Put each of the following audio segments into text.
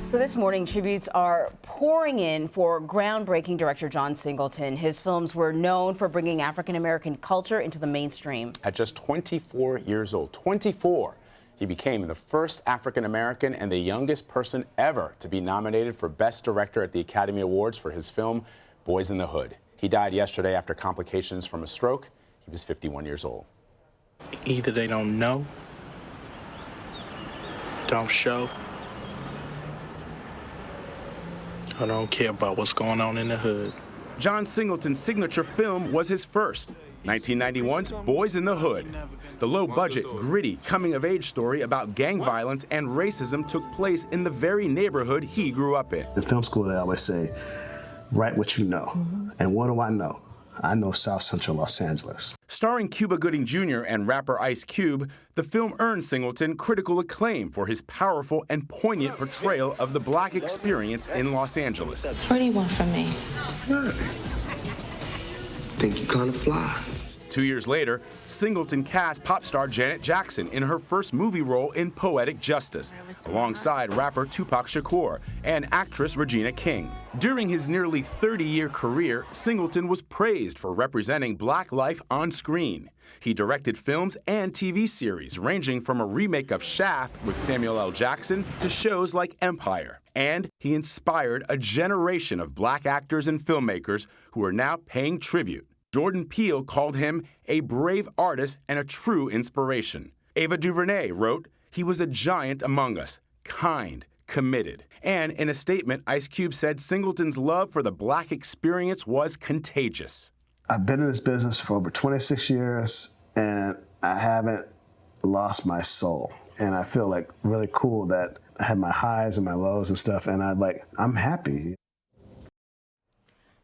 So this morning, tributes are pouring in for groundbreaking director John Singleton. His films were known for bringing African-American culture into the mainstream. At just 24 years old, 24, he became the first African-American and the youngest person ever to be nominated for Best Director at the Academy Awards for his film Boyz N the Hood. He died yesterday after complications from a stroke. He was 51 years old. Either they don't know, don't show, I don't care about what's going on in the hood. John Singleton's signature film was his first, 1991's Boyz N the Hood. The low-budget, gritty, coming-of-age story about gang violence and racism took place in the very neighborhood he grew up in. In film school, they always say, write what you know. And what do I know? I know South Central Los Angeles. Starring Cuba Gooding Jr. and rapper Ice Cube, the film earned Singleton critical acclaim for his powerful and poignant portrayal of the black experience in Los Angeles. What do you want from me? Think you kind of fly. 2 years later, Singleton cast pop star Janet Jackson in her first movie role in Poetic Justice, alongside rapper Tupac Shakur and actress Regina King. During his nearly 30-year career, Singleton was praised for representing black life on screen. He directed films and TV series, ranging from a remake of Shaft with Samuel L. Jackson to shows like Empire. And he inspired a generation of black actors and filmmakers who are now paying tribute. Jordan Peele called him a brave artist and a true inspiration. Ava DuVernay wrote, "He was a giant among us, kind, committed." And in a statement, Ice Cube said Singleton's love for the black experience was contagious. I've been in this business for over 26 years, and I haven't lost my soul. And I feel like really cool that I had my highs and my lows and stuff, and I'm happy.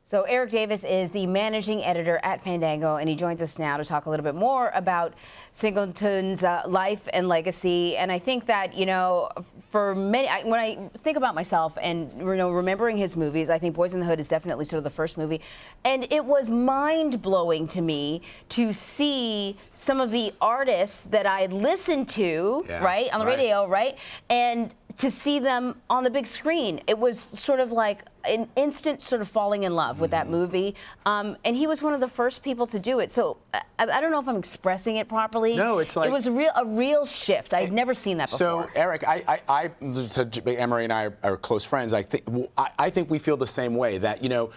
So Erik David is the managing editor at Fandango, and he joins us now to talk a little bit more about Singleton's life and legacy. And I think that, you know, for many, when I think about myself and, you know, remembering his movies, I think Boyz N the Hood is definitely sort of the first movie. And it was mind-blowing to me to see some of the artists that I had listened to, right, on the radio, right, and to see them on the big screen. It was sort of like an instant sort of falling in love with that movie. And he was one of the first people to do it. So I don't know if I'm expressing it properly. No, it's like, it was a real shift. I've never seen that before. So Erik, Emery and I are close friends. I think we feel the same way, that, you know,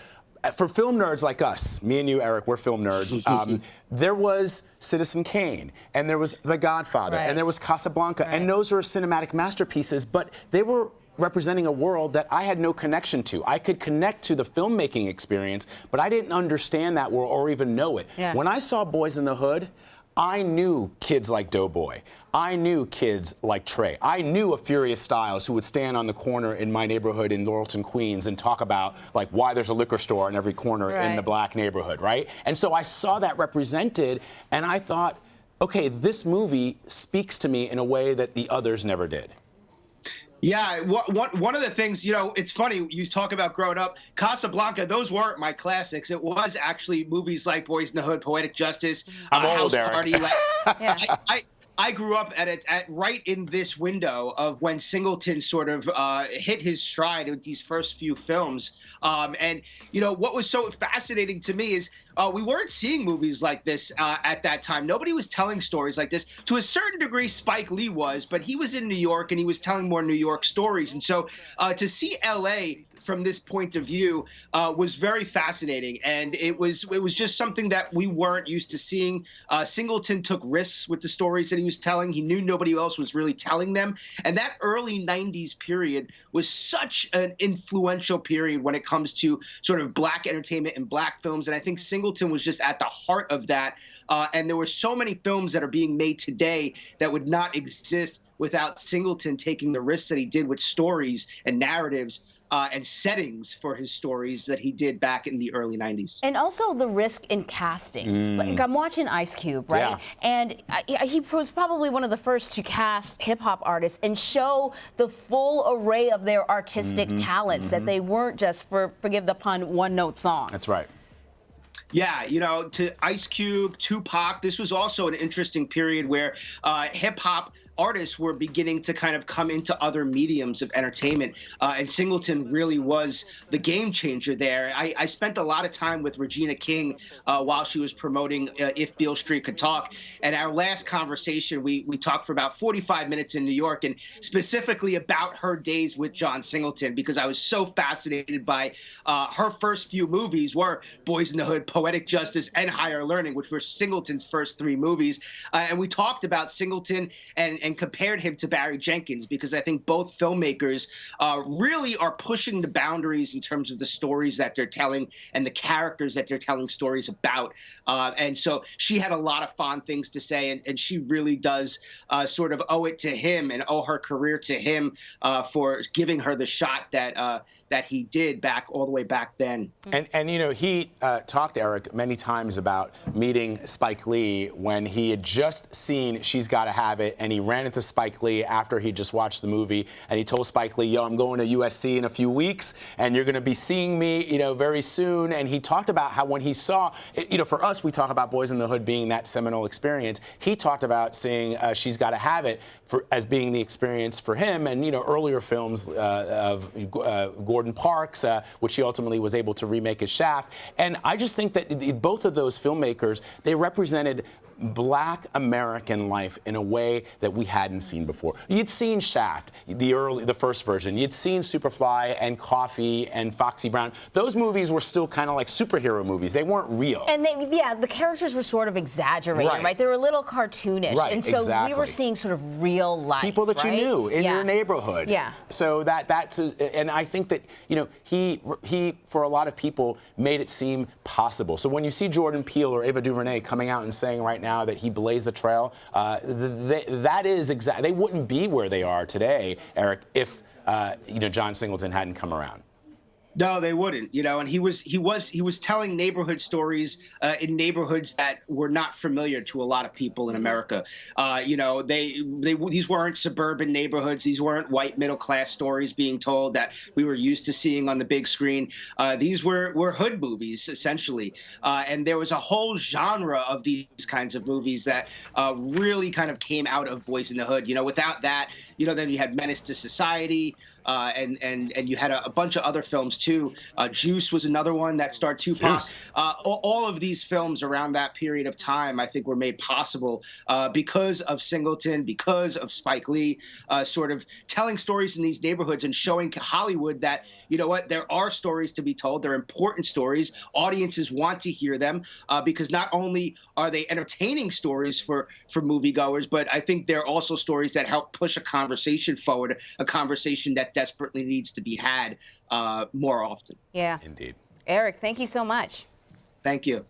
for film nerds like us, me and you, Erik, we're film nerds. There was Citizen Kane, and there was The Godfather, and there was Casablanca, and those are cinematic masterpieces, but they were representing a world that I had no connection to. I could connect to the filmmaking experience, but I didn't understand that world or even know it. When I saw Boyz N the Hood, I knew kids like Doughboy. I knew kids like Trey. I knew a Furious Styles who would stand on the corner in my neighborhood in Laurelton, Queens, and talk about like why there's a liquor store in every corner in the black neighborhood, right? And so I saw that represented, and I thought, okay, this movie speaks to me in a way that the others never did. Yeah, one of the things, you know, it's funny, you talk about growing up, Casablanca, those weren't my classics. It was actually movies like Boyz N the Hood, Poetic Justice, I'm old, House Party. Erik. I grew up at right in this window of when Singleton sort of hit his stride with these first few films. And, you know, what was so fascinating to me is we weren't seeing movies like this at that time. Nobody was telling stories like this. To a certain degree, Spike Lee was, but he was in New York and he was telling more New York stories. And so to see L.A. from this point of view was very fascinating, and it was just something that we weren't used to seeing. Singleton took risks with the stories that he was telling. He knew nobody else was really telling them, and that early 90s period was such an influential period when it comes to sort of black entertainment and black films, and I think Singleton was just at the heart of that, and there were so many films that are being made today that would not exist without Singleton taking the risks that he did with stories and narratives and settings for his stories that he did back in the early 90s. And also the risk in casting. Like, I'm watching Ice Cube, right? And he was probably one of the first to cast hip-hop artists and show the full array of their artistic talents, that they weren't just, forgive the pun, one-note songs. That's right. Yeah, you know, to Ice Cube, Tupac, this was also an interesting period where hip hop artists were beginning to kind of come into other mediums of entertainment. And Singleton really was the game changer there. I spent a lot of time with Regina King while she was promoting If Beale Street Could Talk. And our last conversation, we talked for about 45 minutes in New York, and specifically about her days with John Singleton, because I was so fascinated by her first few movies were Boyz N the Hood, Poetic Justice, and Higher Learning, which were Singleton's first three movies. And we talked about Singleton and compared him to Barry Jenkins, because I think both filmmakers really are pushing the boundaries in terms of the stories that they're telling and the characters that they're telling stories about. And so she had a lot of fond things to say, and she really does sort of owe it to him and owe her career to him for giving her the shot that he did all the way back then. And you know, he talked, Erik, many times about meeting Spike Lee when he had just seen She's Gotta Have It, and he ran into Spike Lee after he just watched the movie, and he told Spike Lee, yo, I'm going to USC in a few weeks, and you're going to be seeing me, you know, very soon. And he talked about how when he saw, you know, for us, we talk about Boyz N the Hood being that seminal experience. He talked about seeing She's Gotta Have It as being the experience for him, and, you know, earlier films of Gordon Parks, which he ultimately was able to remake as Shaft. And I just think that both of those filmmakers, they represented Black American life in a way that we hadn't seen before. You'd seen Shaft, the first version. You'd seen Superfly and Coffee and Foxy Brown. Those movies were still kind of like superhero movies. They weren't real. And the characters were sort of exaggerated, right? They were a little cartoonish. Right, and so exactly. we were seeing sort of real life. People that you knew in your neighborhood. Yeah. So that's and I think that, you know, he for a lot of people made it seem possible. So when you see Jordan Peele or Ava DuVernay coming out and saying right now that he blazed the trail, that is exactly, they wouldn't be where they are today, Erik, if you know, John Singleton hadn't come around. No, they wouldn't, you know, and he was telling neighborhood stories in neighborhoods that were not familiar to a lot of people in America. You know, these weren't suburban neighborhoods. These weren't white middle class stories being told that we were used to seeing on the big screen. These were hood movies, essentially. And there was a whole genre of these kinds of movies that really kind of came out of Boyz N the Hood. You know, without that, you know, then you had Menace to Society, and you had a bunch of other films too. Juice was another one that starred Tupac. All of these films around that period of time, I think, were made possible because of Singleton, because of Spike Lee, sort of telling stories in these neighborhoods and showing Hollywood that, you know what, there are stories to be told. They're important stories. Audiences want to hear them because not only are they entertaining stories for moviegoers, but I think they're also stories that help push a conversation forward, a conversation that desperately needs to be had more often. Yeah. Indeed. Erik, thank you so much. Thank you.